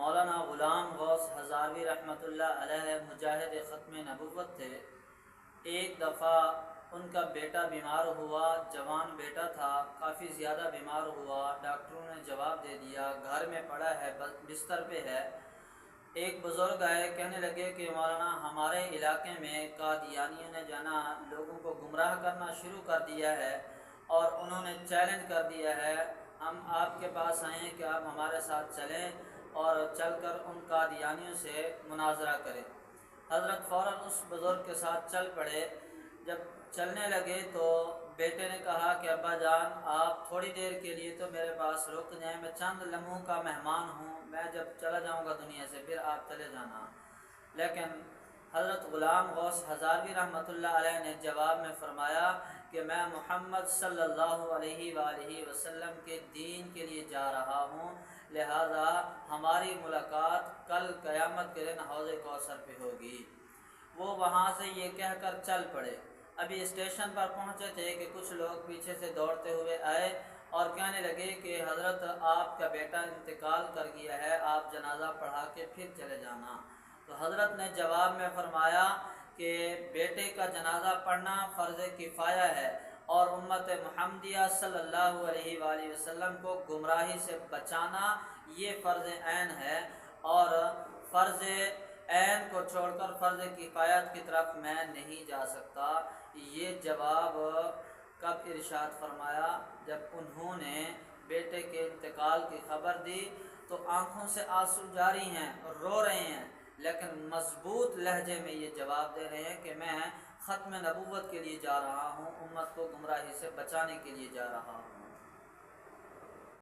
مولانا غلام غوث ہزاروی رحمۃ اللہ علیہ مجاہد ختم نبوت تھے۔ ایک دفعہ ان کا بیٹا بیمار ہوا، جوان بیٹا تھا، کافی زیادہ بیمار ہوا۔ ڈاکٹروں نے جواب دے دیا گھر میں پڑا ہے، بستر پہ ہے۔ ایک بزرگ آئے، کہنے لگے کہ مولانا ہمارے علاقے میں قادیانیوں نے جانا لوگوں کو گمراہ کرنا شروع کر دیا ہے اور انہوں نے چیلنج کر دیا ہے، ہم آپ کے پاس آئے ہیں کہ آپ ہمارے ساتھ چلیں اور چل کر ان قادیانیوں سے مناظرہ کریں۔ حضرت فوراً اس بزرگ کے ساتھ چل پڑے۔ جب چلنے لگے تو بیٹے نے کہا کہ ابا جان آپ تھوڑی دیر کے لیے تو میرے پاس رک جائیں، میں چند لمحوں کا مہمان ہوں، میں جب چلا جاؤں گا دنیا سے پھر آپ چلے جانا۔ لیکن حضرت غلام غوث ہزاروی رحمۃ اللہ علیہ نے جواب میں فرمایا کہ میں محمد صلی اللہ علیہ وآلہ وسلم کے دین کے لیے جا رہا ہوں، لہذا ہماری ملاقات کل قیامت کے دن حوض کوثر پہ ہوگی۔ وہ وہاں سے یہ کہہ کر چل پڑے۔ ابھی اسٹیشن پر پہنچے تھے کہ کچھ لوگ پیچھے سے دوڑتے ہوئے آئے اور کہنے لگے کہ حضرت آپ کا بیٹا انتقال کر گیا ہے، آپ جنازہ پڑھا کے پھر چلے جانا۔ تو حضرت نے جواب میں فرمایا کہ بیٹے کا جنازہ پڑھنا فرض کفایہ ہے اور امت محمدیہ صلی اللہ علیہ وآلہ وسلم کو گمراہی سے بچانا یہ فرض عین ہے، اور فرض عین کو چھوڑ کر فرض کفایت کی طرف میں نہیں جا سکتا۔ یہ جواب کب ارشاد فرمایا؟ جب انہوں نے بیٹے کے انتقال کی خبر دی تو آنکھوں سے آنسو جاری ہیں اور رو رہے ہیں، لیکن مضبوط لہجے میں یہ جواب دے رہے ہیں کہ میں ختم نبوت کے لیے جا رہا ہوں، امت کو گمراہی سے بچانے کے لیے جا رہا ہوں۔